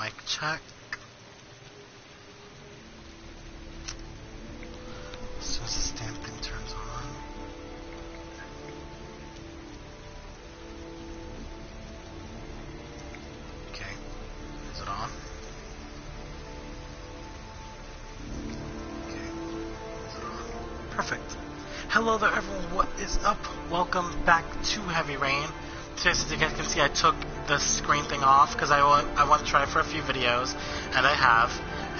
Mic check. As soon as the stamp thing turns on. Okay. Is it on? Okay. Is it on? Perfect. Hello there everyone, what is up? Welcome back to Heavy Rain. Today, as you guys can see, I took the screen thing off because I want to try it for a few videos, and I have,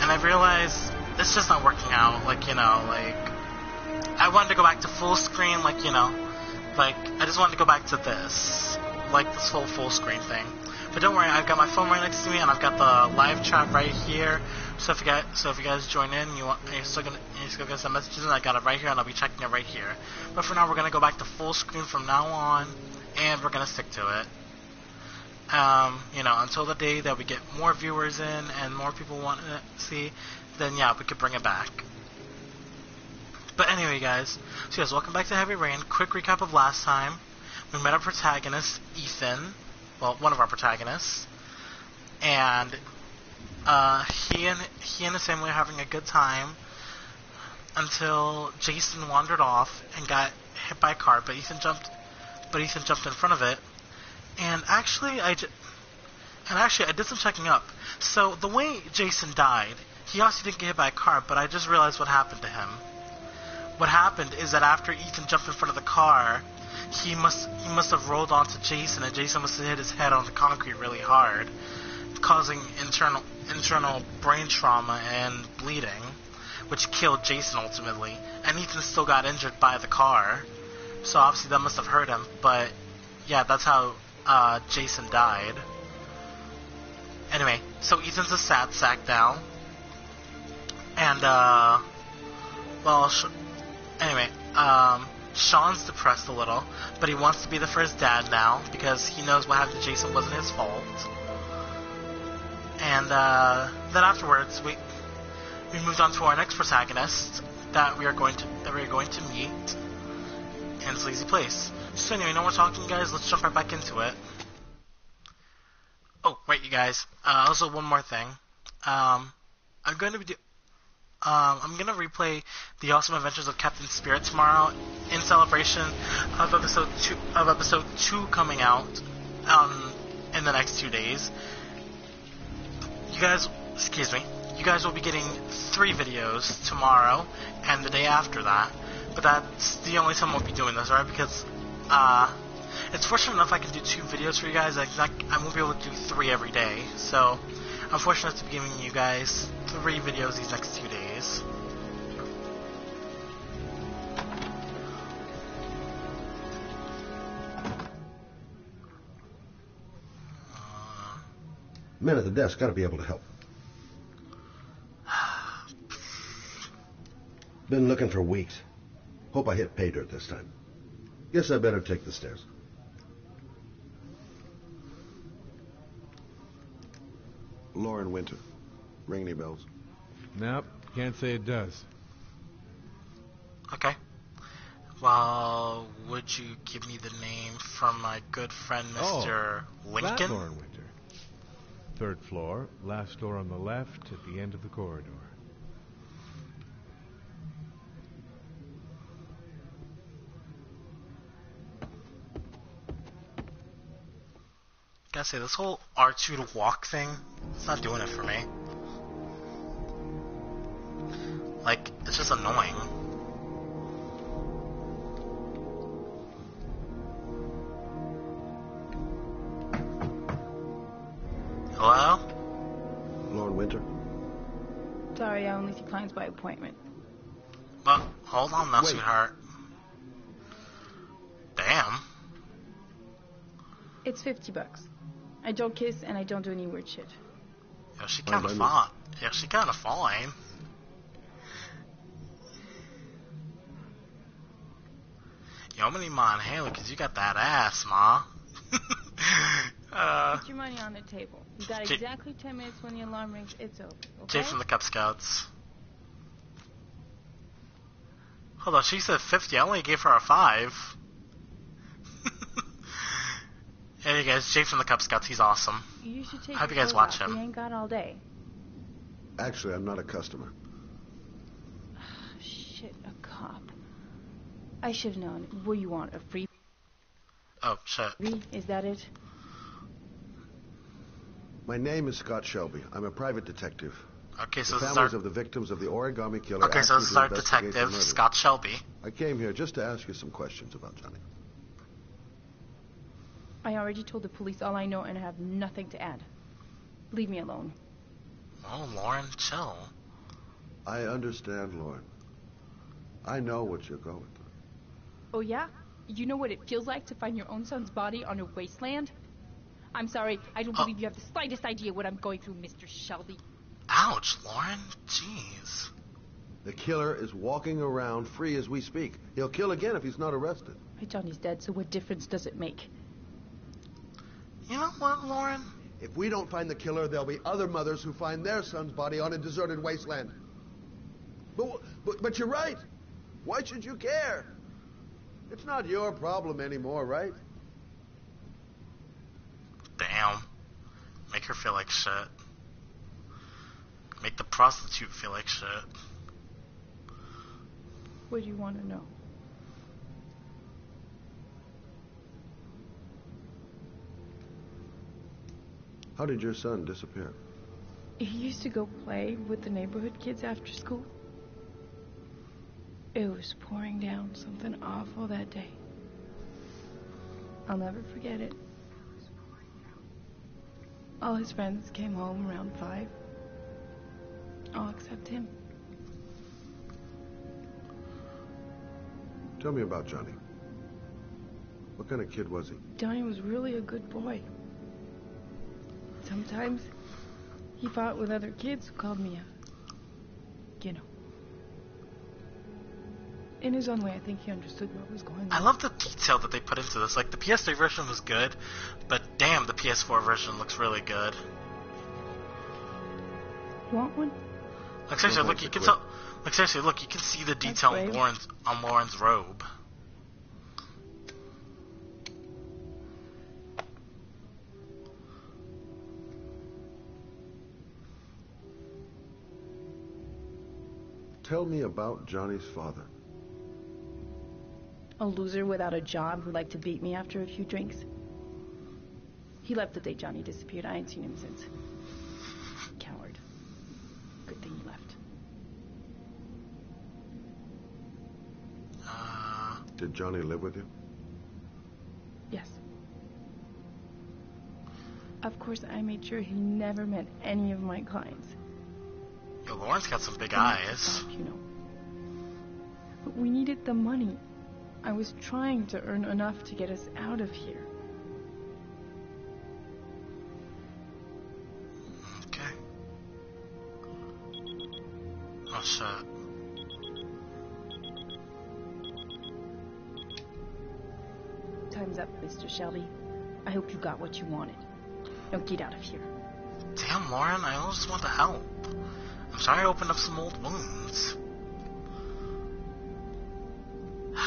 and I realized it's just not working out. Like, you know, like, I wanted to go back to full screen, like, you know, like, I just wanted to go back to this, like this whole full screen thing. But don't worry, I've got my phone right next to me, and I've got the live chat right here. So if you guys join in, you're still gonna send messages, and I got it right here, and I'll be checking it right here. But for now, we're gonna go back to full screen from now on, and we're gonna stick to it. You know, until the day that we get more viewers in and more people want to see, then yeah, we could bring it back. But anyway, guys, so yes, welcome back to Heavy Rain. Quick recap of last time. We met our protagonist, Ethan. Well, one of our protagonists, and he and his family are having a good time until Jason wandered off and got hit by a car, but Ethan jumped in front of it. And actually, I did some checking up. So the way Jason died, he obviously didn't get hit by a car, but I just realized what happened to him. What happened is that after Ethan jumped in front of the car, he must have rolled onto Jason, and Jason must have hit his head on the concrete really hard, causing internal brain trauma and bleeding, which killed Jason ultimately. And Ethan still got injured by the car, so obviously that must have hurt him. But yeah, that's how Jason died. Anyway, so Ethan's a sad sack now, and Shaun's depressed a little, but he wants to be the first dad now because he knows what happened to Jason wasn't his fault. And then afterwards, we moved on to our next protagonist that we are going to meet in Sleazy Place. So anyway, no more talking, guys. Let's jump right back into it. Oh, wait, you guys. Also, one more thing. I'm going to replay the Awesome Adventures of Captain Spirit tomorrow in celebration of episode 2 coming out in the next 2 days. You guys will be getting 3 videos tomorrow and the day after that. But that's the only time we'll be doing this, right? Because it's fortunate enough I can do 2 videos for you guys. I won't be able to do 3 every day. So I'm fortunate to be giving you guys 3 videos these next 2 days. Men at the desk gotta be able to help. Been looking for weeks. Hope I hit pay dirt this time. Guess I better take the stairs. Lauren Winter. Ring any bells? Nope, can't say it does. Okay. Well, would you give me the name from my good friend, Mr. Lincoln? That Lauren Winter. 3rd floor, last door on the left at the end of the corridor. Gotta say, this whole R2 to walk thing, it's not doing it for me. Like, it's just annoying. Hello? Lauren Winter? Sorry, I only see clients by appointment. Well, hold on now, Wait. sweetheart. Damn. It's $50. I don't kiss and I don't do any weird shit. Yo, she kinda fine. Yeah, she kinda fine. Yo, I'm gonna need my inhaler because you got that ass, ma. Put your money on the table. You got exactly 10 minutes when the alarm rings. It's over. Okay? Jay from the Cub Scouts. Hold on, she said 50. I only gave her a 5. Hey guys, Jay from the Cub Scouts. He's awesome. You should take I hope your you guys clothes watch off. him. We ain't got all day. Actually, I'm not a customer. Shit, a cop. I should have known. What do you want, a free? Oh, shit. Is that it? My name is Scott Shelby. I'm a private detective. Okay, The so this is our... families of the victims of the origami killer Okay, asked so me this is to our investigate the detective, murder. Scott Shelby. I came here just to ask you some questions about Johnny. I already told the police all I know and I have nothing to add. Leave me alone. Oh, Lauren, chill. I understand, Lauren. I know what you're going through. Oh yeah? You know what it feels like to find your own son's body on a wasteland? I'm sorry, I don't believe you have the slightest idea what I'm going through, Mr. Shelby. Ouch, Lauren. Jeez. The killer is walking around free as we speak. He'll kill again if he's not arrested. My Johnny's dead, so what difference does it make? You know what, Lauren? If we don't find the killer, there'll be other mothers who find their son's body on a deserted wasteland. But you're right. Why should you care? It's not your problem anymore, right? Damn. Make her feel like shit. Make the prostitute feel like shit. What do you want to know? How did your son disappear? He used to go play with the neighborhood kids after school. It was pouring down something awful that day. I'll never forget it. All his friends came home around 5. All except him. Tell me about Johnny. What kind of kid was he? Johnny was really a good boy. Sometimes he fought with other kids who called me a, in his own way, I think he understood what was going on. I love the detail that they put into this. Like, the PS3 version was good, but damn, the PS4 version looks really good. Want one? Like, seriously, look, you can tell... Like, seriously, look, you can see the detail on Lauren's robe. Tell me about Johnny's father. A loser without a job who liked to beat me after a few drinks. He left the day Johnny disappeared. I ain't seen him since. Coward. Good thing he left. Did Johnny live with you? Yes. Of course, I made sure he never met any of my clients. Yo, Lauren's got some big eyes. But we needed the money. I was trying to earn enough to get us out of here. Okay. Oh, shit. Time's up, Mr. Shelby. I hope you got what you wanted. Now get out of here. Damn, Lauren, I just want to help. I'm sorry I opened up some old wounds. Well,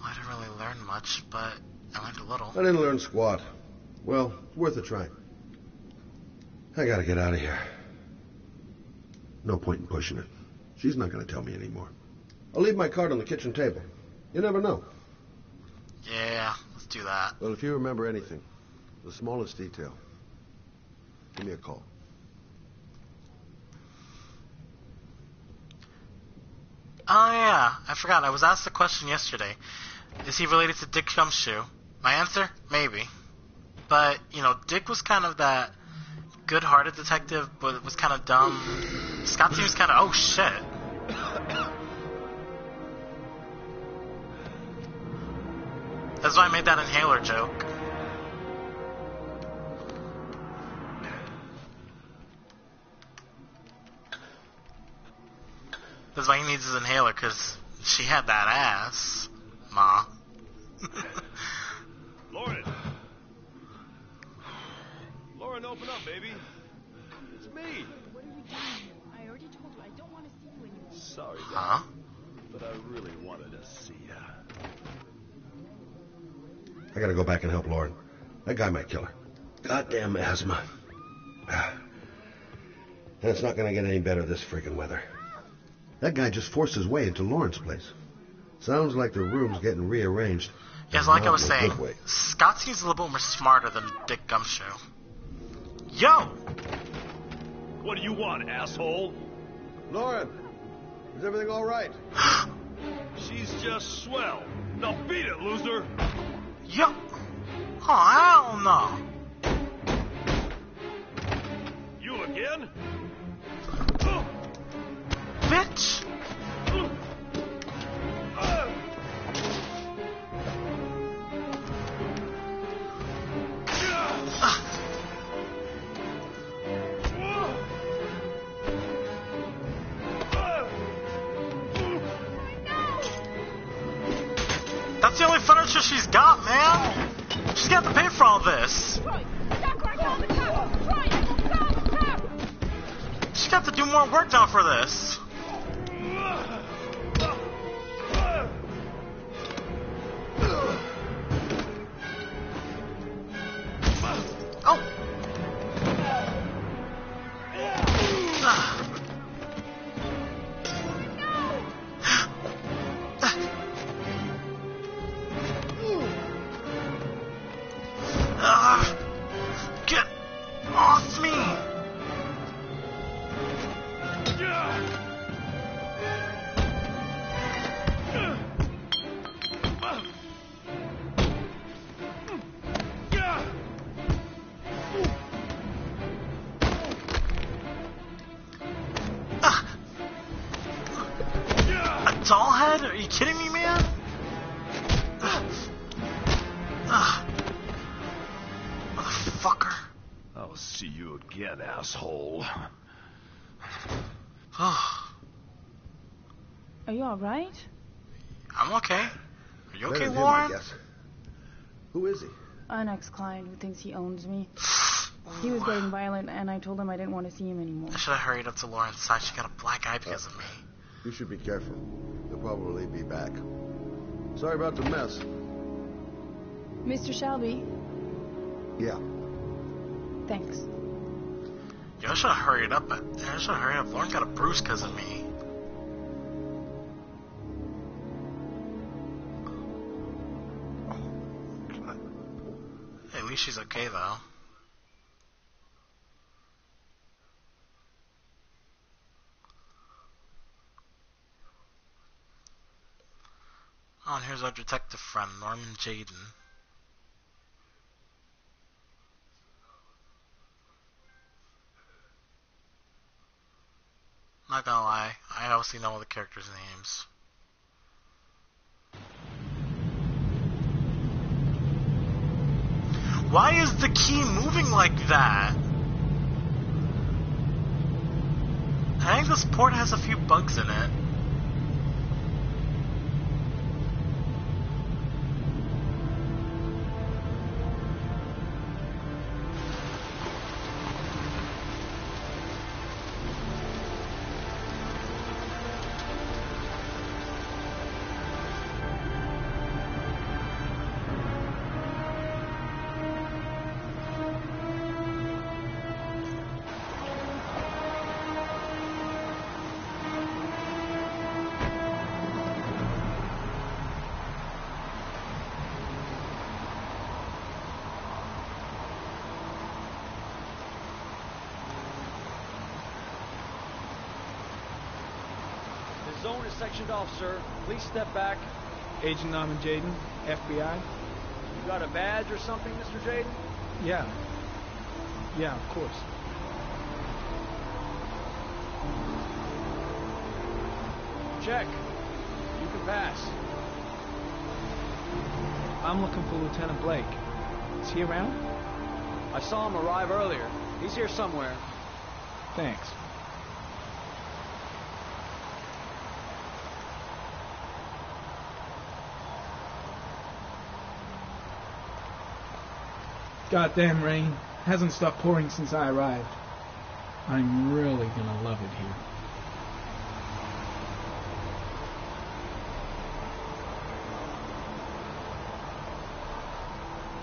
I didn't really learn much, but I learned a little. I didn't learn squat. Well, it's worth a try. I gotta get out of here. No point in pushing it. She's not gonna tell me anymore. I'll leave my card on the kitchen table. You never know. Yeah, let's do that. Well, if you remember anything, the smallest detail, give me a call. Oh yeah, I forgot. I was asked the question yesterday. Is he related to Dick Gumshoe? My answer? Maybe. But, Dick was kind of that good-hearted detective, but was kind of dumb. Scott seems kind of... Oh, shit. That's why I made that inhaler joke. That's why he needs his inhaler, because she had that ass, Ma. Lauren! Lauren, open up, baby. It's me. What are you doing here? I already told you I don't want to see you anymore. Sorry, Dad, Huh? but I really wanted to see ya. I gotta go back and help Lauren. That guy might kill her. Goddamn asthma. And it's not gonna get any better this friggin' weather. That guy just forced his way into Lauren's place. Sounds like the room's getting rearranged. Yes, like I was saying, Scott seems a little bit more smarter than Dick Gumshoe. Yo! What do you want, asshole? Lauren, is everything all right? She's just swell. Now beat it, loser. Yo! Oh, hell no! You again? Bitch! That's the only furniture she's got, man! She's got to pay for all this! She's got to do more work now for this! Oh! Get off me! A doll head? Are you kidding me, man? Motherfucker. I'll see you again, asshole. Are you alright? I'm okay. Are you okay, Better than him, I Lauren? guess. Who is he? An ex-client who thinks he owns me. He was getting violent, and I told him I didn't want to see him anymore. I should have hurried up to Lauren's side. She got a black eye because of me. You should be careful. They'll probably be back. Sorry about the mess. Mr. Shelby, Yeah. thanks. Yo, I should have hurried up. Lauren got a bruise because of me. At least she's okay, though. Oh, and here's our detective friend, Norman Jaden. Not gonna lie, I obviously know all the characters' names. Why is the key moving like that? I think this port has a few bugs in it. The zone is sectioned off, sir. Please step back. Agent Norman Jaden, FBI? You got a badge or something, Mr. Jaden? Yeah. Yeah, of course. Check. You can pass. I'm looking for Lieutenant Blake. Is he around? I saw him arrive earlier. He's here somewhere. Thanks. Goddamn rain. Hasn't stopped pouring since I arrived. I'm really gonna love it here.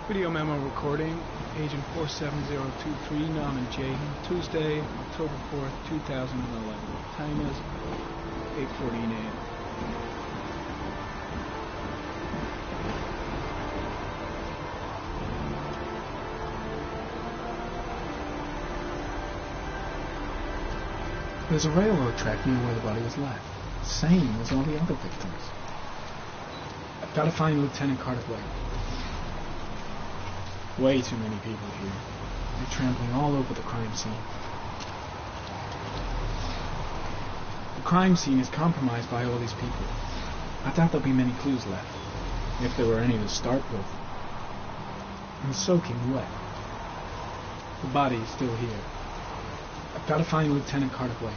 Video memo recording, Agent 47023, Norman Jaden, Tuesday, October 4th, 2011. Time is 8:14 a.m. There's a railroad track near where the body was left. Same as all the other victims. I've got to find Lieutenant Carter Blake. Way too many people here. They're trampling all over the crime scene. The crime scene is compromised by all these people. I doubt there'll be many clues left, if there were any to start with. I'm soaking wet. The body is still here. I've got to find Lieutenant Carter Blake.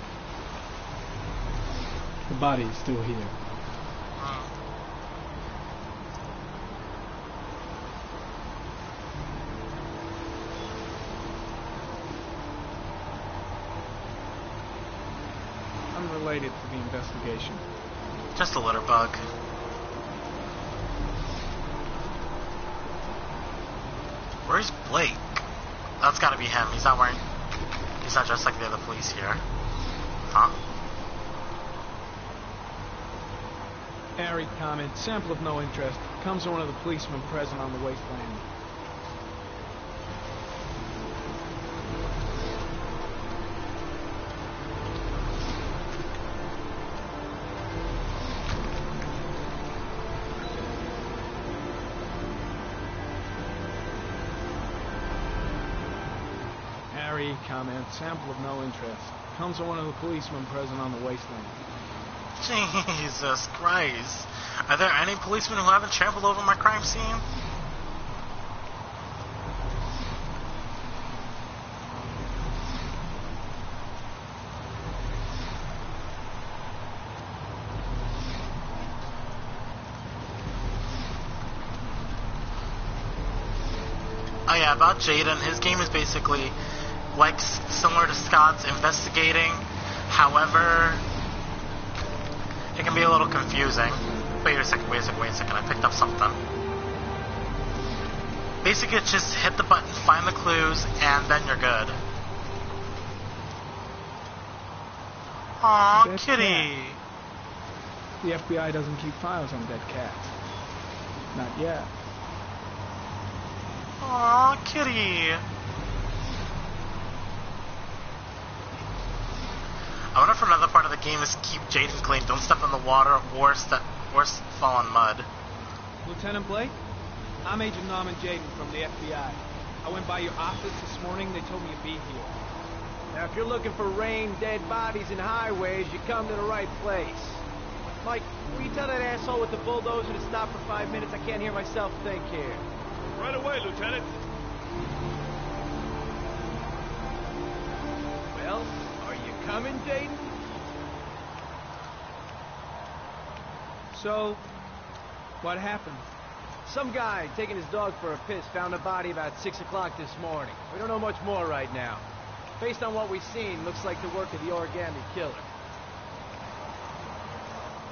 The body is still here. Unrelated to the investigation. Just a litter bug. Where's Blake? That's gotta be him. He's not dressed like the other police here. Huh? Harry comment, sample of no interest. Comes from one of the policemen present on the wasteland. Harry comment, sample of no interest. Comes from one of the policemen present on the wasteland. Jesus Christ. Are there any policemen who haven't trampled over my crime scene? Oh yeah, about Jaden, his game is basically like similar to Scott's investigating. However, it can be a little confusing. Wait a second. I picked up something. Basically, it's just hit the button, find the clues, and then you're good. Aw, Dead kitty. cat. The FBI doesn't keep files on dead cats. Not yet. Aw, kitty. I wonder if another part of the game is keep Jaden clean. Don't step in the water or fall in mud. Lieutenant Blake? I'm Agent Norman Jaden from the FBI. I went by your office this morning. They told me you'd be here. Now, if you're looking for rain, dead bodies, and highways, you come to the right place. Mike, will you tell that asshole with the bulldozer to stop for 5 minutes? I can't hear myself think here. Right away, Lieutenant. Well, are you coming, Jaden? So, what happened? Some guy taking his dog for a piss found a body about 6 o'clock this morning. We don't know much more right now. Based on what we've seen, looks like the work of the origami killer.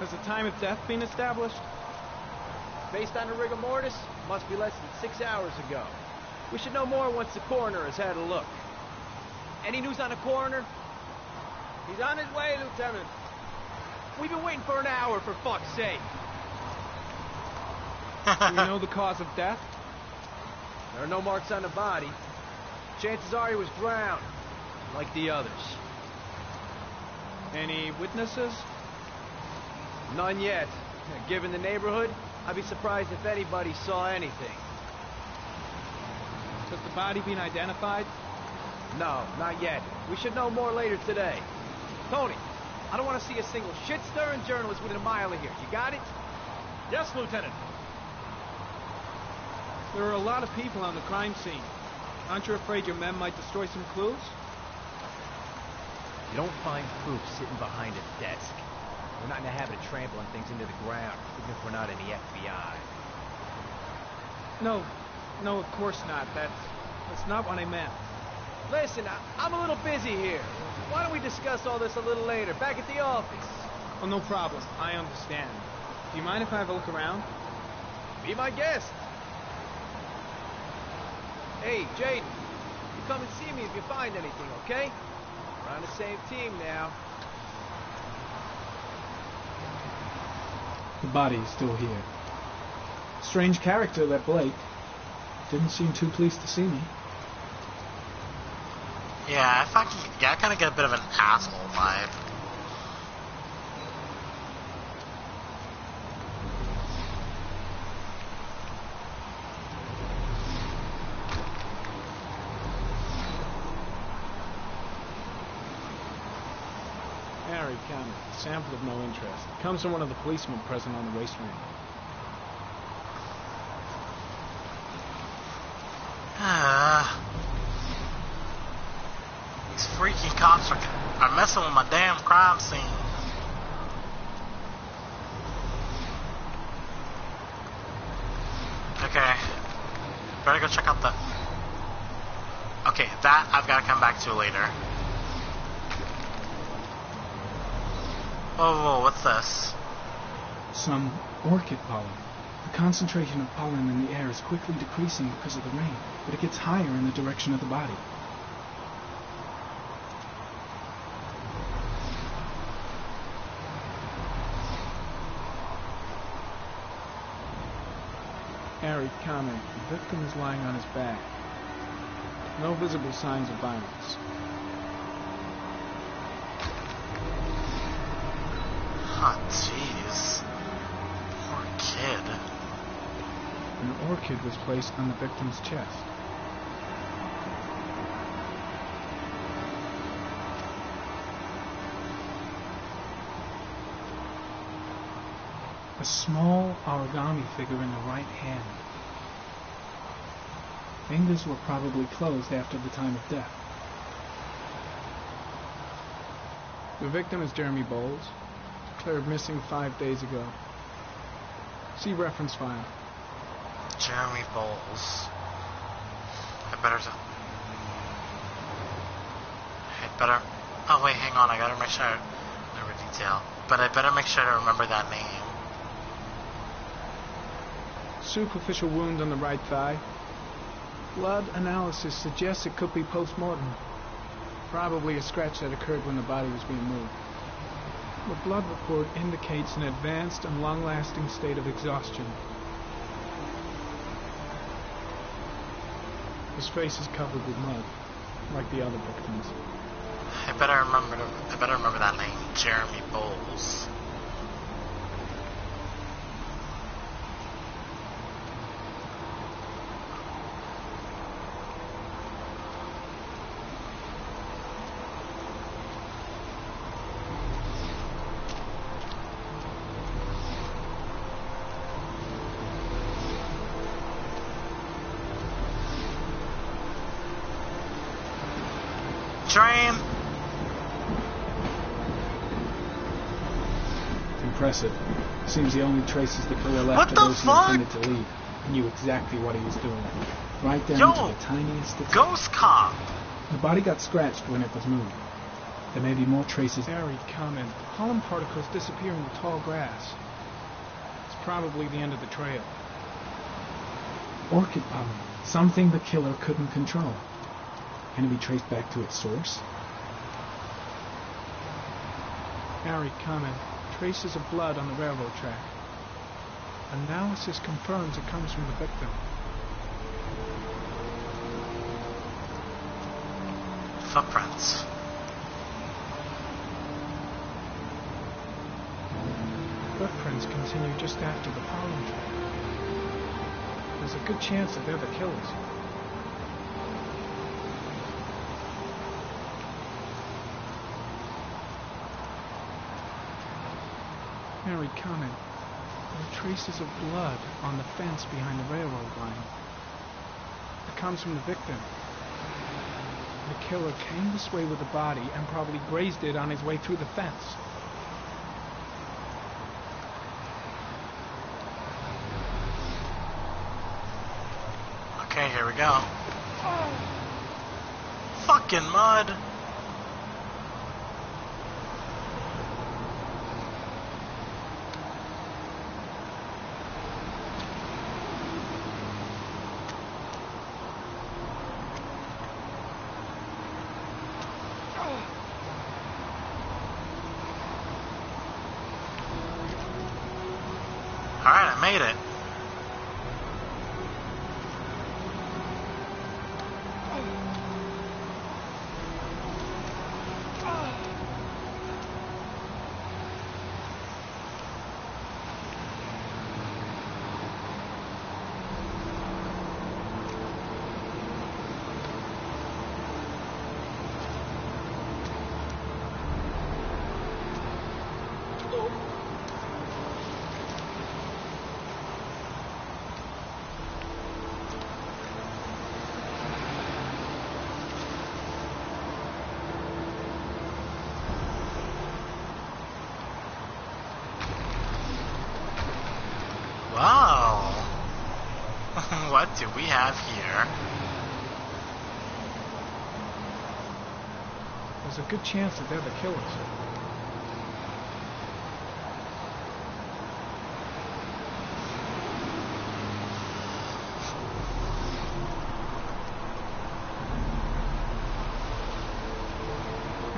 Has the time of death been established? Based on the rigor mortis, must be less than 6 hours ago. We should know more once the coroner has had a look. Any news on the coroner? He's on his way, Lieutenant. We've been waiting for an hour, for fuck's sake. Do we know the cause of death? There are no marks on the body. Chances are he was drowned, like the others. Any witnesses? None yet. Given the neighborhood, I'd be surprised if anybody saw anything. Has the body been identified? No, not yet. We should know more later today. Tony, I don't want to see a single shit-stirring journalist within a mile of here. You got it? Yes, Lieutenant. There are a lot of people on the crime scene. Aren't you afraid your men might destroy some clues? You don't find proof sitting behind a desk. We're not in the habit of trampling things into the ground, even if we're not in the FBI. No, of course not. That's not what I meant. Listen, I'm a little busy here. Why don't we discuss all this a little later, back at the office? Oh, no problem. I understand. Do you mind if I have a look around? Be my guest. Hey, Jaden, you come and see me if you find anything, okay? We're on the same team now. The body is still here. Strange character, that Blake. Didn't seem too pleased to see me. Yeah, I kind of get a bit of an asshole vibe. Harry Cameron, sample of no interest. Comes from one of the policemen present on the race ring. These freaking cops are messing with my damn crime scene. Okay. Better go check out the... Okay, that I've got to come back to later. Whoa, what's this? Some orchid pollen. The concentration of pollen in the air is quickly decreasing because of the rain, but it gets higher in the direction of the body. Harry comment. The victim is lying on his back. No visible signs of violence. Oh, jeez. Poor kid. An orchid was placed on the victim's chest. A small origami figure in the right hand. Fingers were probably closed after the time of death. The victim is Jeremy Bowles, declared missing 5 days ago. See reference file. Jeremy Bowles. Oh wait, hang on, I gotta make sure I remember detail. But I better make sure to remember that name. Superficial wound on the right thigh. Blood analysis suggests it could be post-mortem. Probably a scratch that occurred when the body was being moved. The blood report indicates an advanced and long-lasting state of exhaustion. His face is covered with mud, like the other victims. I better remember that name, Jeremy Bowles. Train. Impressive. Seems the only traces the killer left What are the those he fuck? intended to leave. He knew exactly what he was doing. Right down Yo, to the tiniest detail. Ghost Cop. The body got scratched when it was moved. There may be more traces. Harry comment. Pollen particles disappear in the tall grass. It's probably the end of the trail. Orchid pollen. Something the killer couldn't control. Can it be traced back to its source? Harry comment. Traces of blood on the railroad track. Analysis confirms it comes from the victim. Footprints. Footprints continue just after the pollen track. There's a good chance that they're the killers. Harry comment. There are traces of blood on the fence behind the railroad line. It comes from the victim. The killer came this way with the body and probably grazed it on his way through the fence. Okay, here we go. Fucking mud. I made it. Wow. What do we have here? There's a good chance that they're the killers.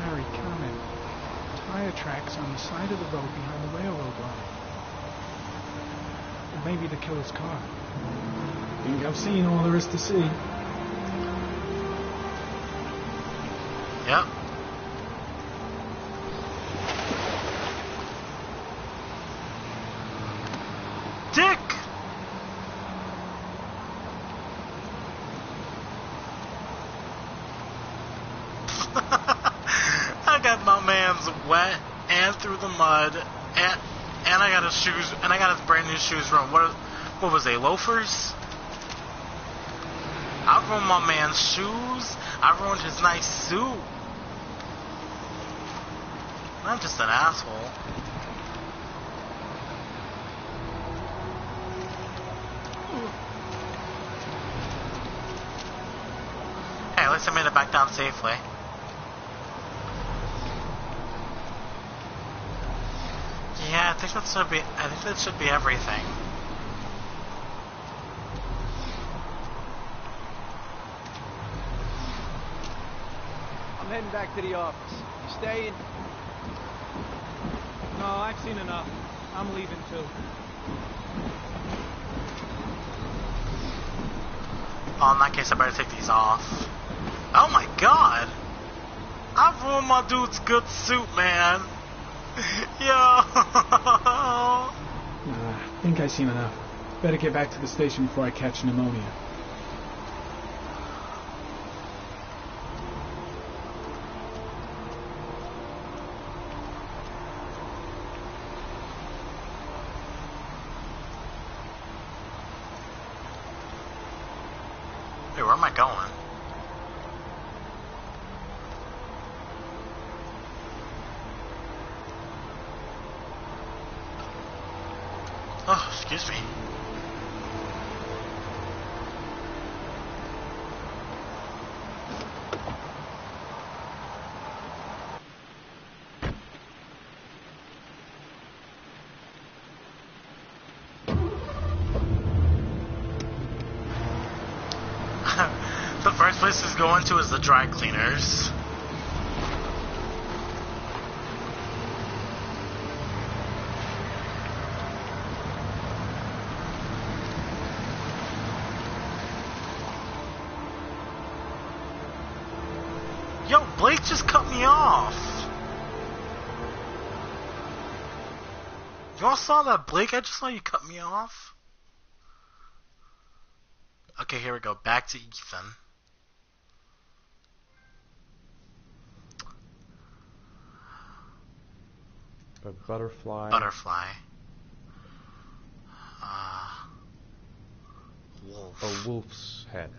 Harry, comment. Tire tracks on the side of the road behind the railroad line. It may be the killer's car. Think I've seen all there is to see. Yep. Dick! I got my man's wet and through the mud, and I got his shoes, and I got his brand new shoes ruined. What was they, loafers? I ruined my man's shoes. I ruined his nice suit. I'm just an asshole. Hey, at least I made it back down safely. Yeah, I think that should be everything. I'm heading back to the office. You staying? No, I've seen enough. I'm leaving too. Oh, in that case, I better take these off. Oh my god! I ruined my dude's good suit, man. Yo! I think I've seen enough. Better get back to the station before I catch pneumonia. Hey, where am I going? Oh, excuse me. The first place to go into is the dry cleaners. Yo, Blake just cut me off. You all saw that, Blake? I just saw you cut me off. Okay, here we go. Back to Ethan. A butterfly. Butterfly. Wolf. A wolf's head.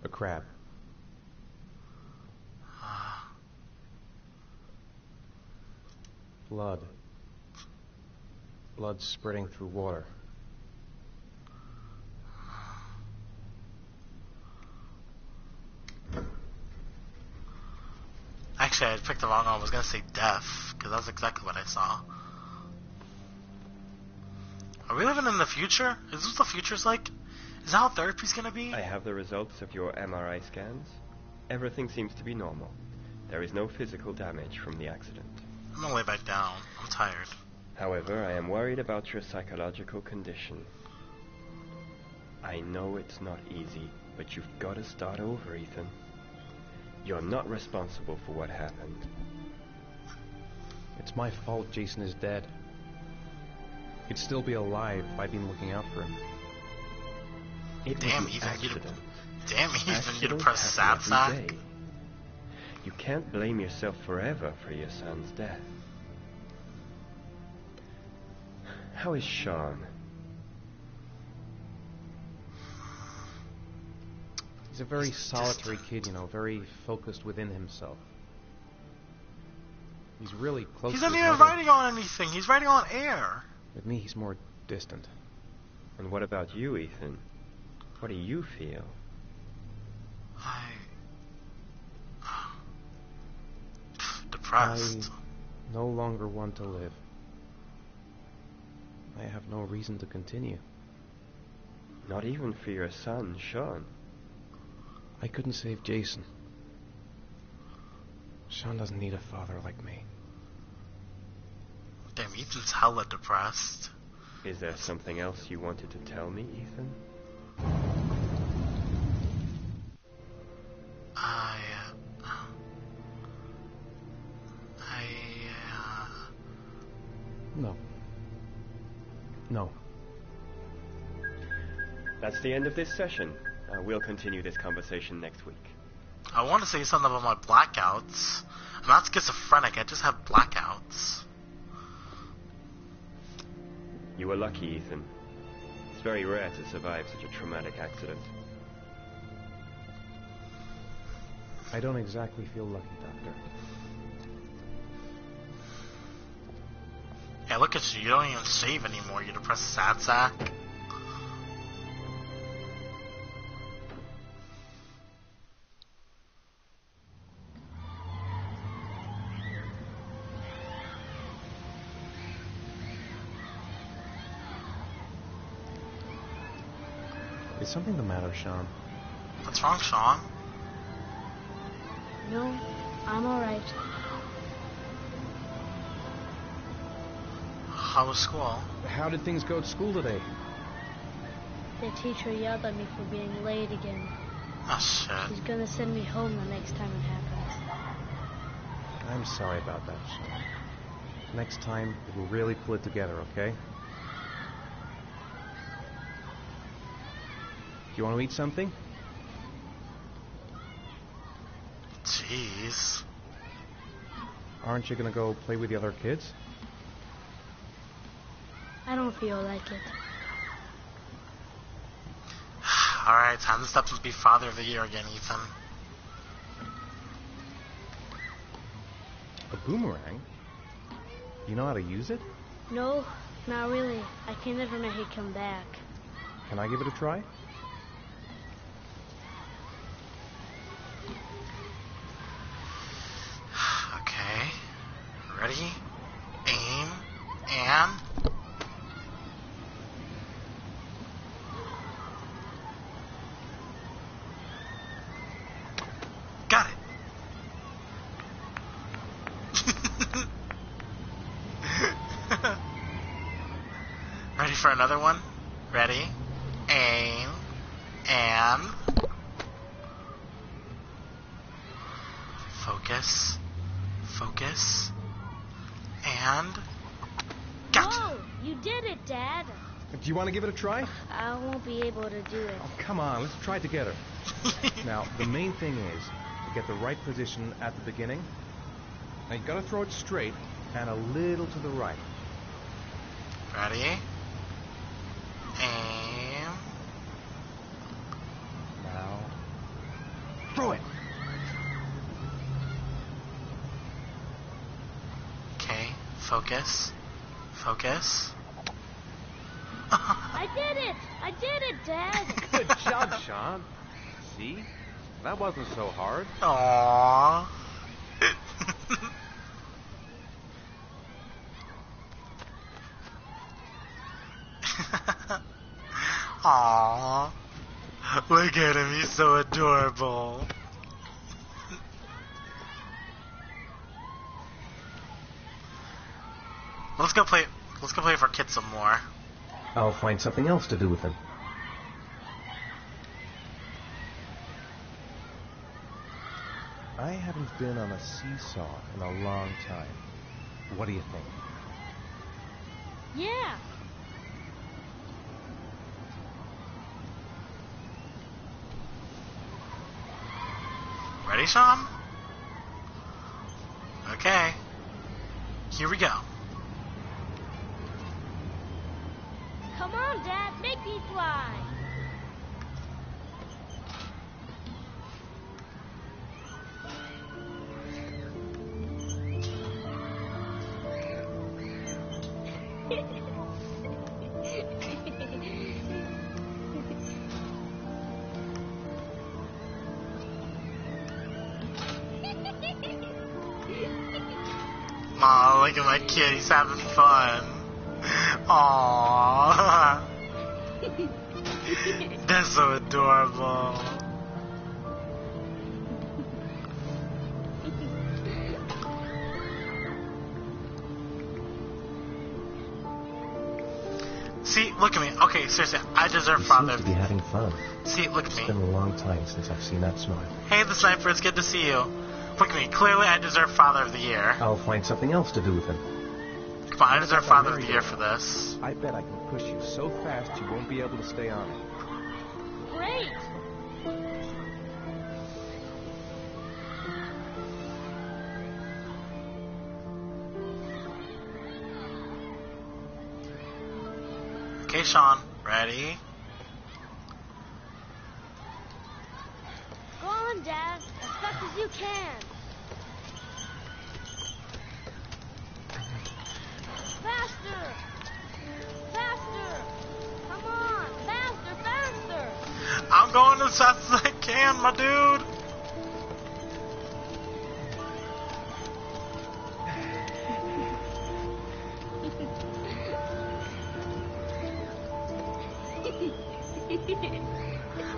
A crab. Blood. Blood spreading through water. Actually, I picked the wrong one. I was going to say death, because that's exactly what I saw. Are we living in the future? Is this what the future's like? Is that how therapy's going to be? I have the results of your MRI scans. Everything seems to be normal. There is no physical damage from the accident. I'm gonna lay back down. I'm tired. However, I am worried about your psychological condition. I know it's not easy, but you've got to start over, Ethan. You're not responsible for what happened. It's my fault Jason is dead. He'd still be alive if I'd been looking out for him. It Damn, was an Ethan, accident. You'd press sad Accidents sack. happen every day. You can't blame yourself forever for your son's death. How is Shaun? He's a very solitary kid, you know, very focused within himself. He's really close He's to not his even mother. writing on anything. He's writing on air. With me, he's more distant. And what about you, Ethan? What do you feel? Depressed. I no longer want to live. I have no reason to continue. Not even for your son, Shaun. I couldn't save Jason. Shaun doesn't need a father like me. Damn, Ethan's hella depressed. Is there something else you wanted to tell me, Ethan? No. No. That's the end of this session. We'll continue this conversation next week. I want to say something about my blackouts. I'm not schizophrenic, I just have blackouts. You were lucky, Ethan. It's very rare to survive such a traumatic accident. I don't exactly feel lucky, Doctor. Yeah, look at you. You don't even shave anymore. You depressed sad sack. Is something the matter, Shaun? What's wrong, Shaun? No, I'm alright. How was school? How did things go at school today? The teacher yelled at me for being late again. Oh, shit. She's gonna send me home the next time it happens. I'm sorry about that, Shaun. Next time, we'll really pull it together, okay? Do you want to eat something? Jeez. Aren't you gonna go play with the other kids? I don't feel like it. Alright, time to step and be Father of the Year again, Ethan. A boomerang? You know how to use it? No, not really. I can never make it come back. Can I give it a try? Okay. Ready? Aim. And... got it! Ready for another one? Ready? Aim. And... focus. Focus. And... got Whoa! You did it, Dad! Do you want to give it a try? I won't be able to do it. Oh, come on, let's try it together. Now, the main thing is to get the right position at the beginning. Now, you gotta throw it straight and a little to the right. Ready? Aim. Now, throw it! Okay, focus. Focus. I did it! I did it, Dad! Good job, Shaun. See? That wasn't so hard. Aww. Aww. Look at him, he's so adorable. Let's go play for Kit some more. I'll find something else to do with him. I haven't been on a seesaw in a long time. What do you think? Yeah. Ready, Shaun? Okay. Here we go. Come on, Dad, make me fly. Aw, look at my kid, he's having fun. Aww. That's so adorable. See, look at me. Okay, seriously, I deserve father. Seems to be having fun. See, look at It's me. been a long time since I've seen that smile. Hey, the sniper, it's good to see you. Look at me. Clearly, I deserve Father of the Year. I'll find something else to do with him. Come on, I deserve Father of the Year for this. I bet I can push you so fast you won't be able to stay on it. Great. Okay, Shaun, ready? Go on, Dad, as fast as you can. Faster! Faster! Come on! Faster, faster! I'm going as fast as I can, my dude.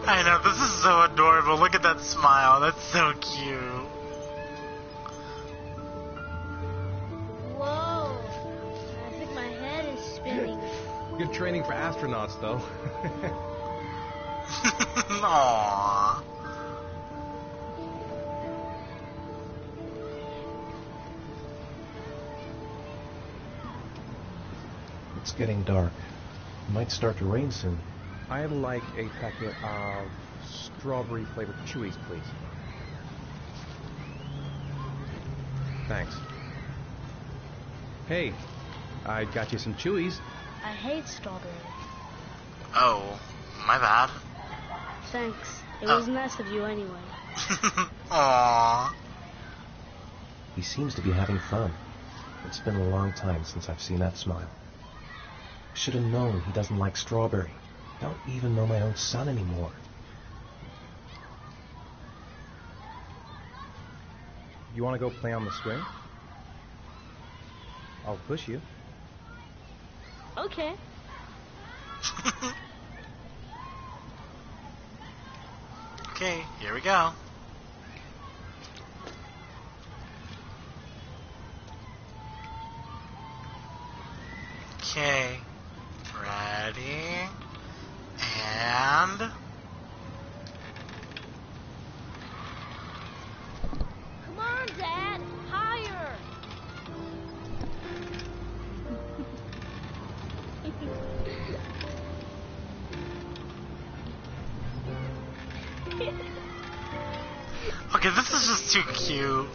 I know, this is so adorable. Look at that smile. That's so cute. Whoa! I think my head is spinning. Good training for astronauts, though. Aww. It's getting dark. It might start to rain soon. I'd like a packet of strawberry-flavored chewies, please. Thanks. Hey, I got you some chewies. I hate strawberry. Oh, my bad. Thanks. It was nice of you anyway. Aww. He seems to be having fun. It's been a long time since I've seen that smile. Should have known he doesn't like strawberry. Don't even know my own son anymore. You want to go play on the swing? I'll push you. Okay. Okay, here we go. Okay, ready, and... Come on, Dad! Higher! Okay, this is just too cute.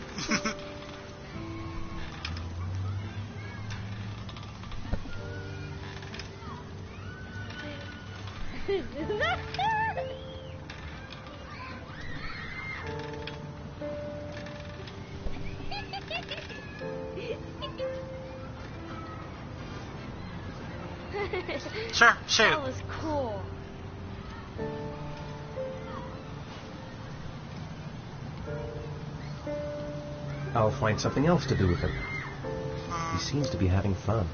Sure, shoot. That was cool. I'll find something else to do with him. He seems to be having fun.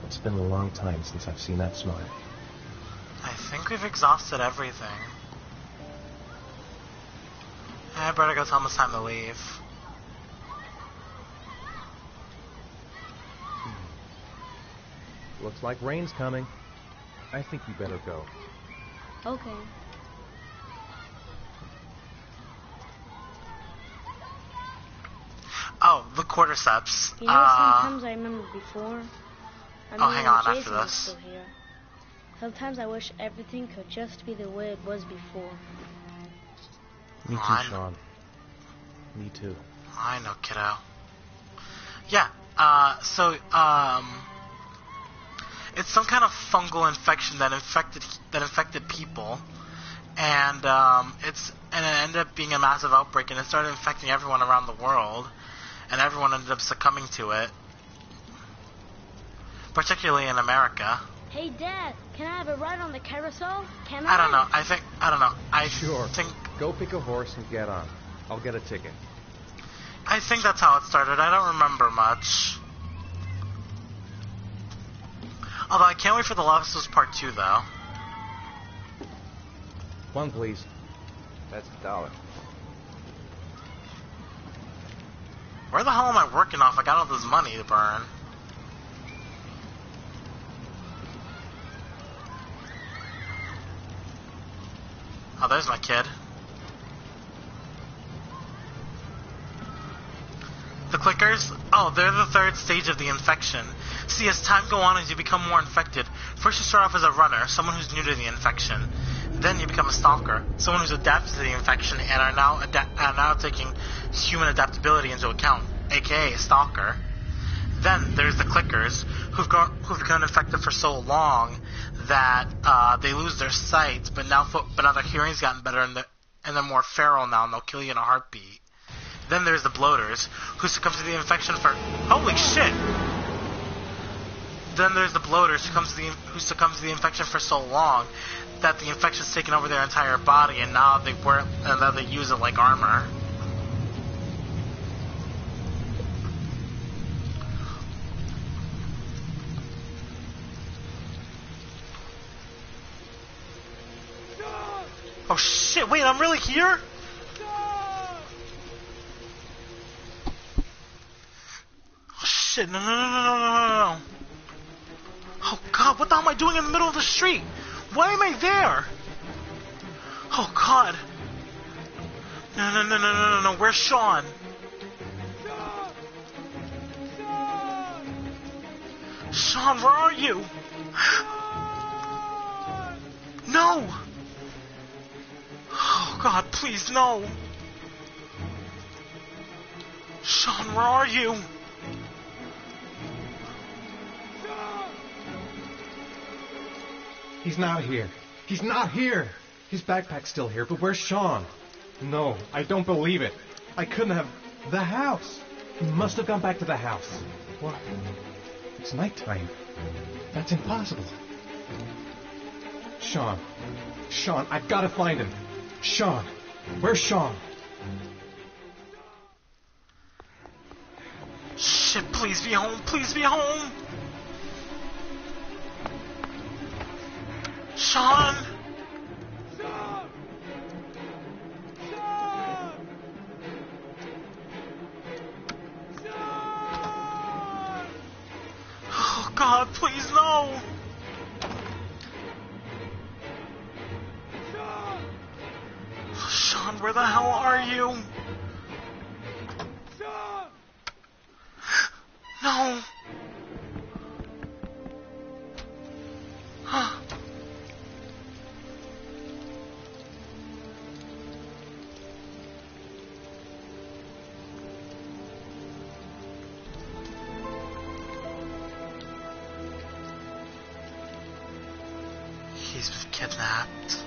It's been a long time since I've seen that smile. I think we've exhausted everything. I better go tell him it's time to leave. Looks like rain's coming. I think you better go. Okay. Oh, the cordyceps. You know, sometimes I remember before. Hang on, Jason after was this. still here. Sometimes I wish everything could just be the way it was before. Me too, Shaun. Me too. I know, kiddo. Yeah, it's some kind of fungal infection that infected people, and it ended up being a massive outbreak, and it started infecting everyone around the world, and everyone ended up succumbing to it, particularly in America. Hey, Dad, can I have a ride on the carousel? Can I don't know. I Sure. think Go pick a horse and get on. I'll get a ticket. I think that's how it started. I don't remember much. Although I can't wait for The Last of Us Part 2, though. One, please. That's $1. Where the hell am I working off? I got all this money to burn. Oh, there's my kid. The clickers? Oh, they're the third stage of the infection. See, as time goes on, as you become more infected, first you start off as a runner, someone who's new to the infection. Then you become a stalker, someone who's adapted to the infection and are now taking human adaptability into account, aka a stalker. Then there's the clickers, who've become infected for so long that they lose their sight, but now their hearing's gotten better and they're more feral now, and they'll kill you in a heartbeat. Then there's the bloaters, who succumb to the infection for... Holy shit! Then there's the bloaters, who succumb to the infection for so long that the infection's taken over their entire body, and now they use it like armor. Oh shit, wait, I'm really here? Oh shit, no. Oh god, what the hell am I doing in the middle of the street? Why am I there? Oh god. No, where's Shaun? Shaun, where are you? No! Oh god, please, no! Shaun, where are you? He's not here. He's not here. His backpack's still here, but where's Shaun? No, I don't believe it. I couldn't have... The house! He must have gone back to the house. What? It's nighttime. That's impossible. Shaun, I've got to find him. Shaun, where's Shaun? Shit, please be home, please be home! Shaun! Oh god, please no! Shaun, where the hell are you? No! He's been kidnapped.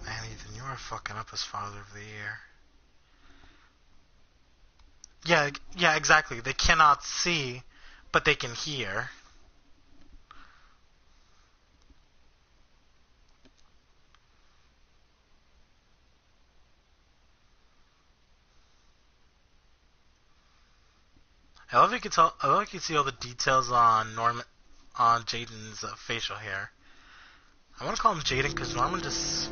Man, Ethan, you are fucking up as Father of the Year. Yeah, exactly. They cannot see, but they can hear. I love you can see all the details on Norman on Jaden's facial hair. I want to call him Jaden because Norman just...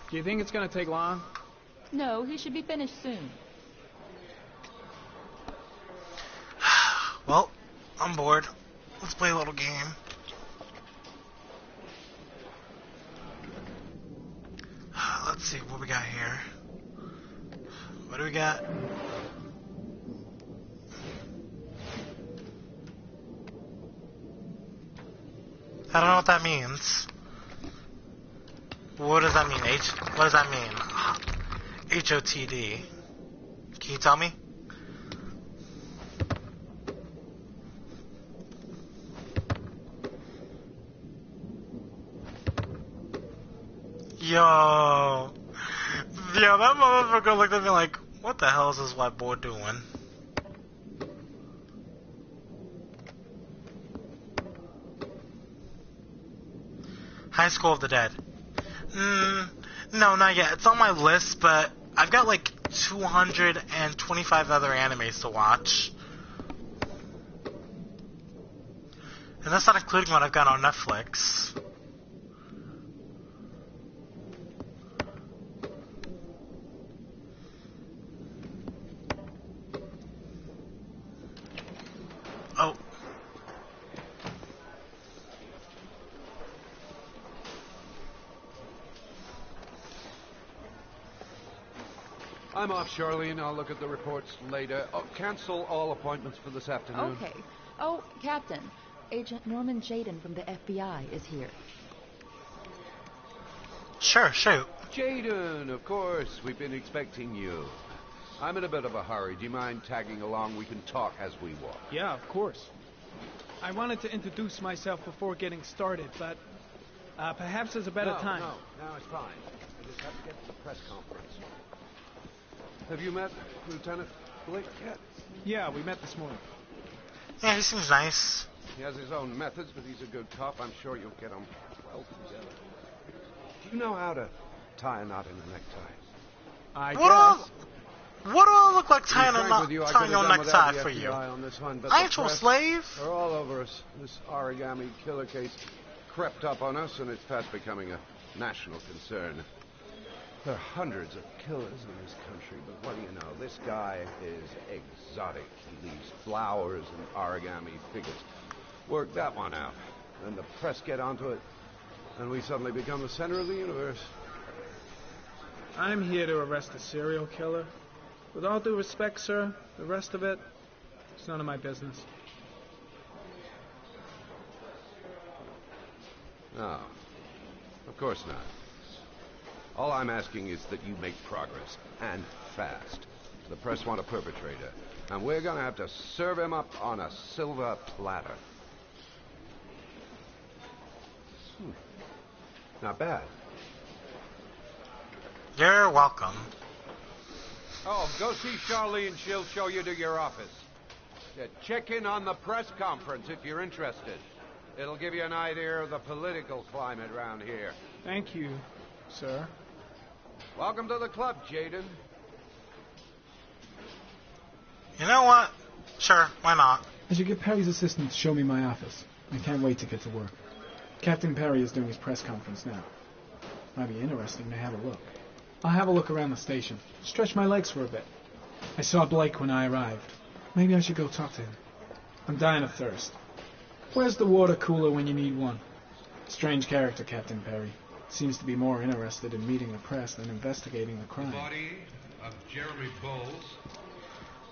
Do you think it's gonna take long? No, he should be finished soon. Well, I'm bored. Let's play a little game. Let's see what we got here. What do we got? I don't know what that means. What does that mean? What does that mean? HOTD. Can you tell me? Yo, that motherfucker looked at me like, what the hell is this white boy doing? High School of the Dead. No, not yet. It's on my list, but I've got like 225 other animes to watch. And that's not including what I've got on Netflix. Oh. I'm off, Charlene. I'll look at the reports later. Oh, cancel all appointments for this afternoon. Okay. Oh, Captain. Agent Norman Jaden from the FBI is here. Sure, shoot. Jaden, of course. We've been expecting you. I'm in a bit of a hurry. Do you mind tagging along? We can talk as we walk. Yeah, of course. I wanted to introduce myself before getting started, but perhaps there's a better time. No, it's fine. I just have to get to the press conference. Have you met Lieutenant Blake yet? Yeah, we met this morning. Yeah, he seems nice. He has his own methods, but he's a good cop. I'm sure you'll get on well together. Do you know how to tie a knot in a necktie? I guess. What do I look like tying a necktie for you? On this one, but I ain't your slave. They're all over us. This origami killer case crept up on us, and it's fast becoming a national concern. There are hundreds of killers in this country, but what do you know? This guy is exotic. He leaves flowers and origami figures. Work that one out. Then the press get onto it, and we suddenly become the center of the universe. I'm here to arrest a serial killer. With all due respect, sir, the rest of it, it's none of my business. No, of course not. All I'm asking is that you make progress, and fast. The press want a perpetrator, and we're gonna have to serve him up on a silver platter. Not bad. You're welcome. Oh, go see Charlene. She'll show you to your office. Yeah, check in on the press conference if you're interested. It'll give you an idea of the political climate around here. Thank you, sir. Welcome to the club, Jaden. You know what? Sure, why not? I should get Perry's assistant to show me my office. I can't wait to get to work. Captain Perry is doing his press conference now. Might be interesting to have a look. I'll have a look around the station. Stretch my legs for a bit. I saw Blake when I arrived. Maybe I should go talk to him. I'm dying of thirst. Where's the water cooler when you need one? Strange character, Captain Perry. Seems to be more interested in meeting the press than investigating the crime. The body of Jeremy Bowles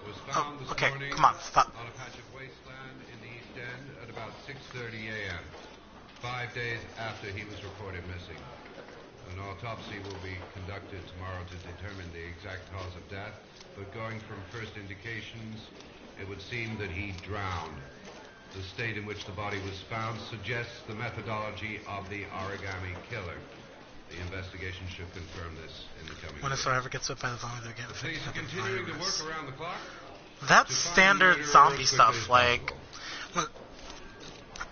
was found this morning come on, stop. on a patch of wasteland in the East End at about 6:30 a.m., 5 days after he was reported missing. An autopsy will be conducted tomorrow to determine the exact cause of death, but going from first indications, it would seem that he drowned. The state in which the body was found suggests the methodology of the origami killer. The investigation should confirm this in the coming When days. a survivor gets whipped by the zombie, they're getting The police are continuing to work around the clock. That's standard zombie stuff. Like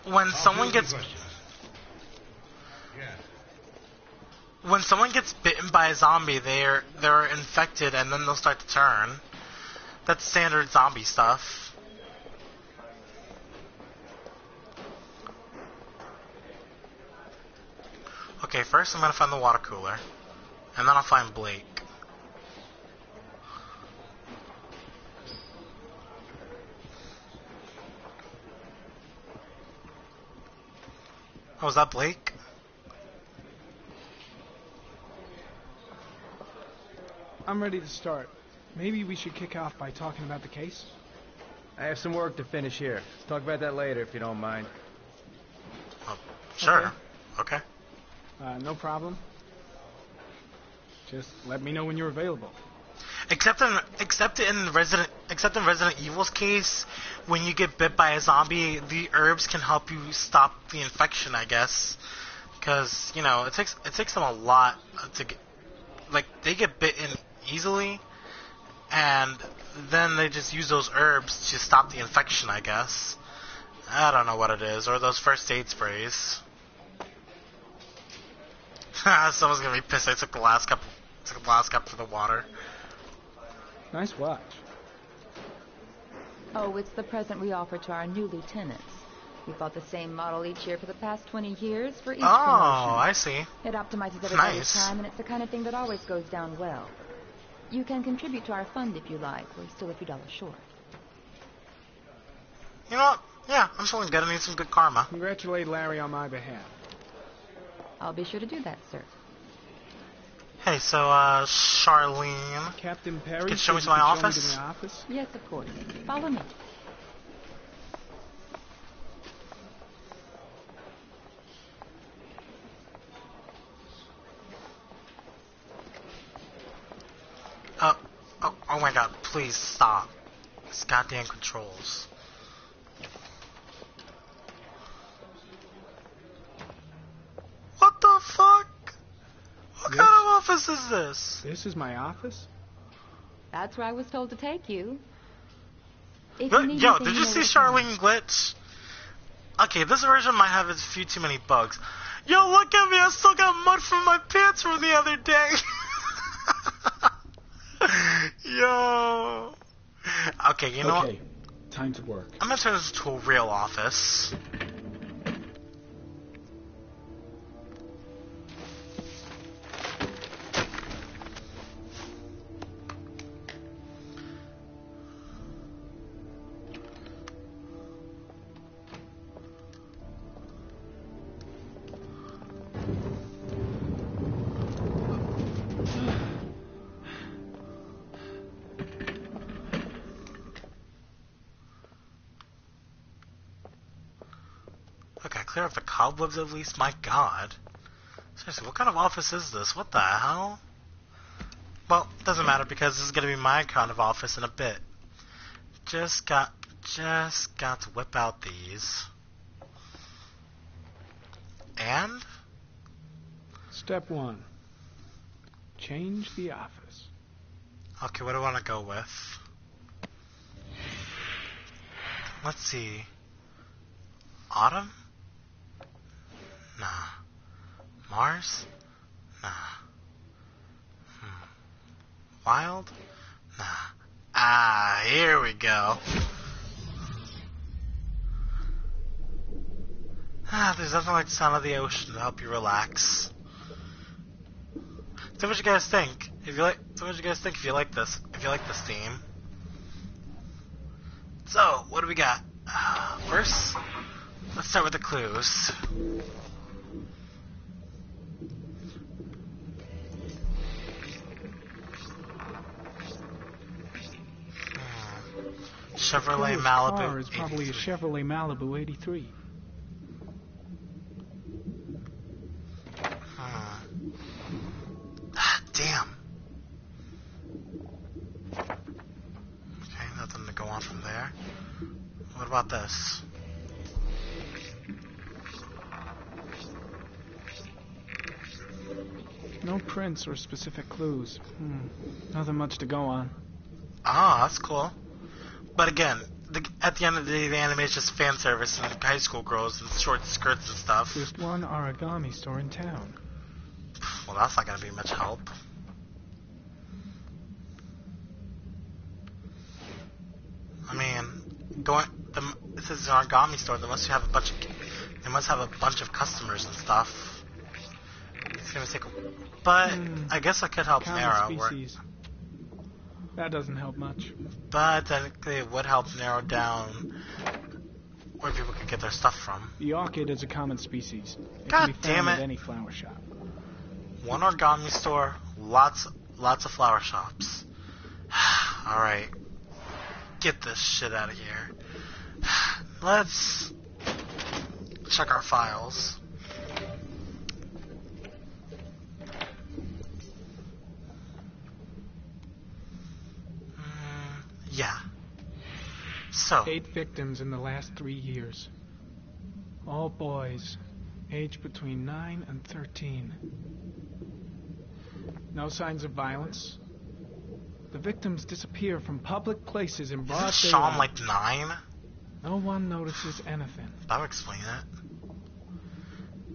when someone gets bitten by a zombie, they're infected and then they'll start to turn. That's standard zombie stuff. Okay, first I'm gonna find the water cooler, and then I'll find Blake. Oh, is that Blake? I'm ready to start. Maybe we should kick off by talking about the case? I have some work to finish here. Let's talk about that later if you don't mind. Oh, sure. Okay. No problem. Just let me know when you're available. Except in Resident Evil's case, when you get bit by a zombie, the herbs can help you stop the infection, I guess. Because, you know, it takes them a lot to get, like, they get bitten easily, and then they just use those herbs to stop the infection, I guess. I don't know what it is, or those first aid sprays. Someone's gonna be pissed I took the last cup for the water. Nice watch. Oh, it's the present we offer to our new lieutenants. We bought the same model each year for the past 20 years for each promotion. I see. It optimizes everybody's time, and it's the kind of thing that always goes down well. You can contribute to our fund if you like. We're still a few dollars short. You know what? Yeah, I'm feeling good. I need some good karma. Congratulate Larry on my behalf. I'll be sure to do that, sir. Hey, so, Charlene. Captain Perry, can you show me to my office? Yes, of course. Follow me. Oh my god, please stop. These goddamn controls. What the fuck? What kind of office is this? This is my office? That's where I was told to take you. Yo, did you see Charlene glitch? Okay, this version might have a few too many bugs. Yo, look at me, I still got mud from my pants from the other day. Yo. Okay, you know what? Okay, time to work. I'm gonna turn this into a real office. Okay, clear up the cobwebs at least. My god. Seriously, what kind of office is this? What the hell? Well, doesn't matter because this is gonna be my kind of office in a bit. Just got to whip out these. And? Step 1. Change the office. Okay, what do I want to go with? Let's see. Autumn? Nah. Mars? Nah. Wild? Nah. Ah, here we go. There's nothing like the sound of the ocean to help you relax. So what you guys think? If you like this theme. So, what do we got? First, let's start with the clues. Chevrolet Malibu. Car is probably 83. A Chevrolet Malibu 83. Damn. Okay, nothing to go on from there. What about this? No prints or specific clues. Nothing much to go on. Ah, that's cool. But again, at the end of the day, the anime is just fan service and high school girls in short skirts and stuff. Just one origami store in town. Well, that's not going to be much help. I mean, this is an origami store. They must have a bunch of customers and stuff. It's going to take but I guess I could help narrow. That doesn't help much. But technically it would help narrow down where people can get their stuff from. The orchid is a common species. It God can be damn found it. at any flower shop. One origami store, lots of flower shops. Alright. Get this shit out of here. Let's check our files. Yeah. So. 8 victims in the last 3 years. All boys, aged between 9 and 13. No signs of violence. The victims disappear from public places in broad daylight. Isn't Shaun like 9? No one notices anything. That would explain it.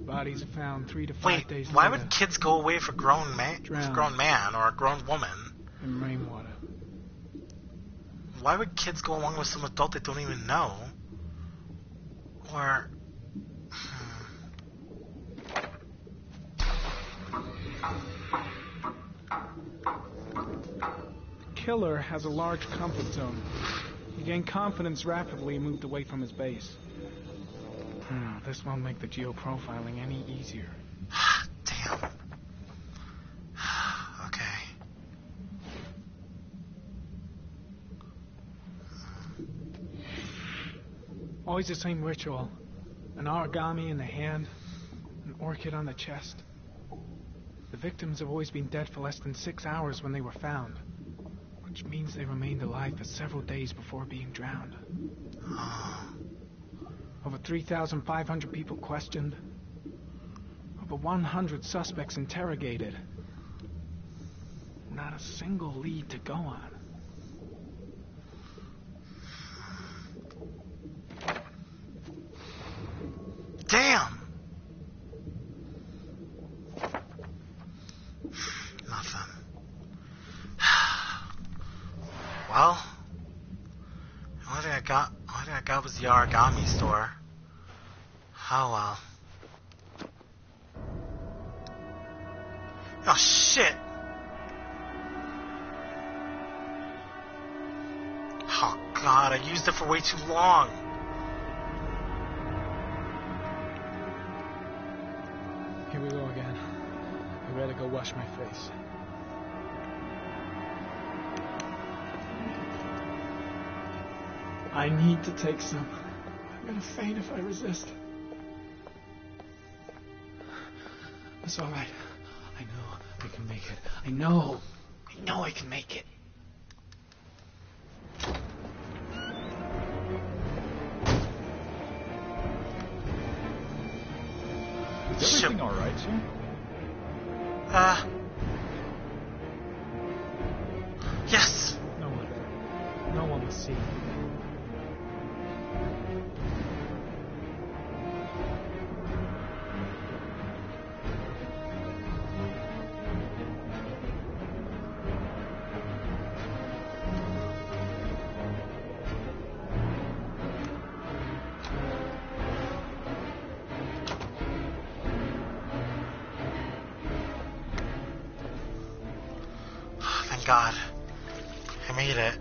Bodies are found 3 to 5 days later. Why would kids go away for grown man or a grown woman? In rainwater. Why would kids go along with some adult they don't even know? Or... Killer has a large comfort zone. He gained confidence rapidly and moved away from his base. This won't make the geoprofiling any easier. Damn. Okay. Always the same ritual. An origami in the hand, an orchid on the chest. The victims have always been dead for less than 6 hours when they were found, which means they remained alive for several days before being drowned. Over 3,500 people questioned. Over 100 suspects interrogated. Not a single lead to go on. Damn! Nothing. Well, the only thing I got was the origami store. Oh well. Oh shit! Oh god, I used it for way too long. Here we go again. I better go wash my face. I need to take some. I'm gonna faint if I resist. It's all right. I know I can make it. I know I can make it. Is everything all right, sir? Yes. No one will see. Thank God. I made it.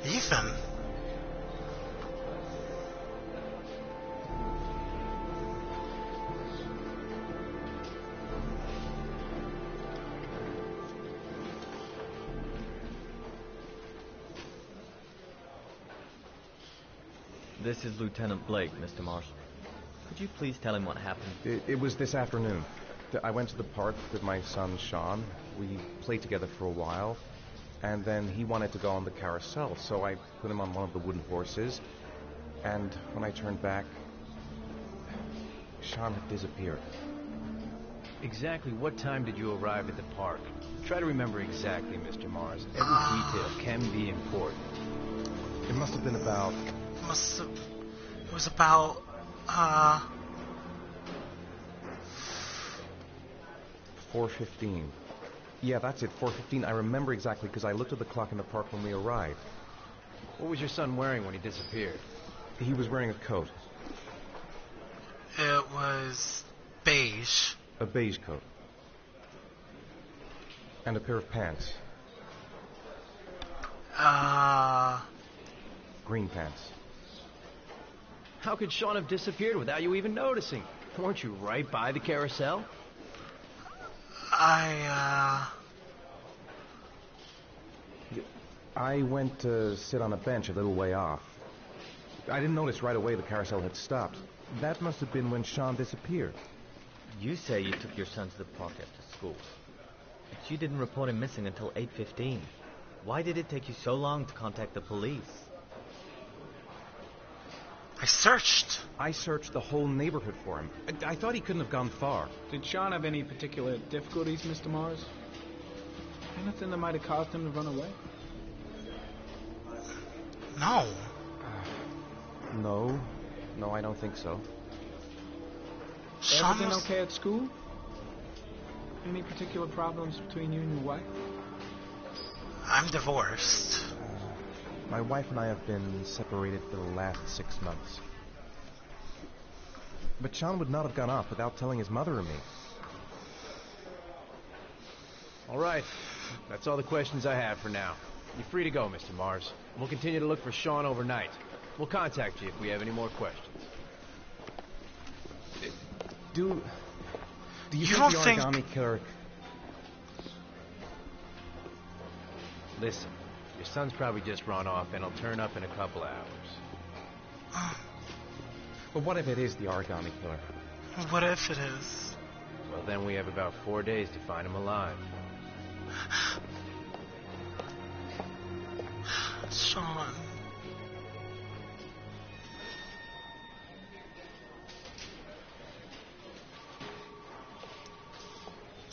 Ethan? This is Lieutenant Blake, Mr. Marshall. Could you please tell him what happened? It was this afternoon. I went to the park with my son, Shaun. We played together for a while, and then he wanted to go on the carousel, so I put him on one of the wooden horses, and when I turned back, Shaun had disappeared. Exactly what time did you arrive at the park? Try to remember exactly, Mr. Mars. Every detail can be important. It must have been about... It was about, 4:15. Yeah, that's it, 4:15. I remember exactly because I looked at the clock in the park when we arrived. What was your son wearing when he disappeared? He was wearing a coat. It was beige. A beige coat. And a pair of pants. Green pants. How could Shaun have disappeared without you even noticing? Weren't you right by the carousel? I went to sit on a bench a little way off. I didn't notice right away the carousel had stopped. That must have been when Shaun disappeared. You say you took your son to the park after school, but you didn't report him missing until 8:15. Why did it take you so long to contact the police? I searched the whole neighborhood for him. I thought he couldn't have gone far. Did Shaun have any particular difficulties, Mr. Mars? Anything that might have caused him to run away? No. No, I don't think so. Everything okay at school? Any particular problems between you and your wife? I'm divorced. My wife and I have been separated for the last 6 months. But Shaun would not have gone off without telling his mother or me. All right. That's all the questions I have for now. You're free to go, Mr. Mars. We'll continue to look for Shaun overnight. We'll contact you if we have any more questions. Do you don't think the origami killer... Listen, your son's probably just run off and he'll turn up in a couple hours. But what if it is the origami killer? What if it is? Well, then we have about 4 days to find him alive. Shaun.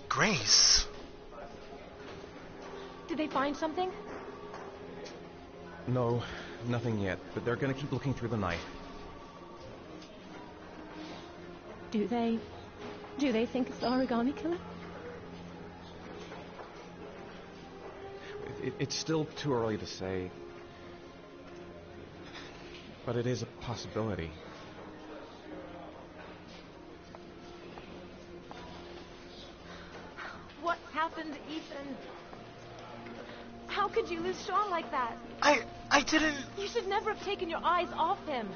Grace. Did they find something? No, nothing yet, but they're going to keep looking through the night. Do they think it's the origami killer? It's still too early to say, but it is a possibility. What happened, Ethan? How could you lose Shaun like that? I didn't... You should never have taken your eyes off him.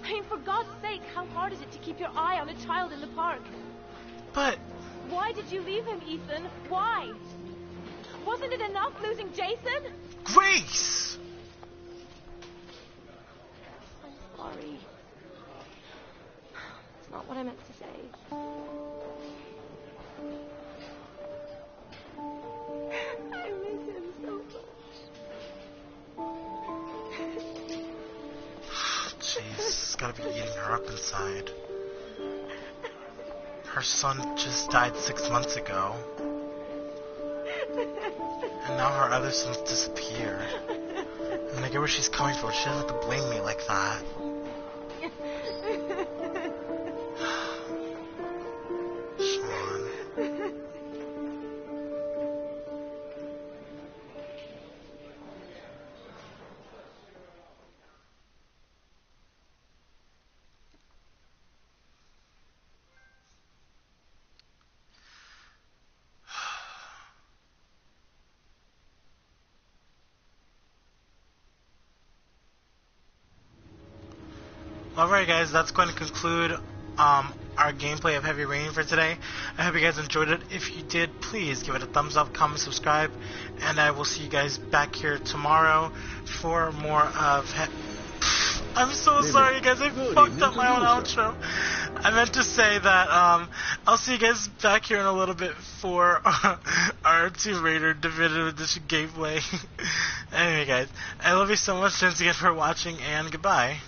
I mean, for God's sake, how hard is it to keep your eye on a child in the park? But... Why did you leave him, Ethan? Why? Wasn't it enough losing Jason? Grace! I'm sorry. It's not what I meant to say. I miss him so much. Jeez, it's gotta be eating her up inside. Her son just died 6 months ago. And now her other sons disappear. And I get where she's coming from. She doesn't have to blame me like that. Shaun. Alright guys, that's going to conclude our gameplay of Heavy Rain for today. I hope you guys enjoyed it. If you did, please give it a thumbs up, comment, subscribe, and I will see you guys back here tomorrow for more of I'm so sorry guys, I fucked up my own outro. I meant to say that I'll see you guys back here in a little bit for our Tomb Raider Definitive Edition gameplay. Anyway, guys, I love you so much. Thanks again for watching, and goodbye.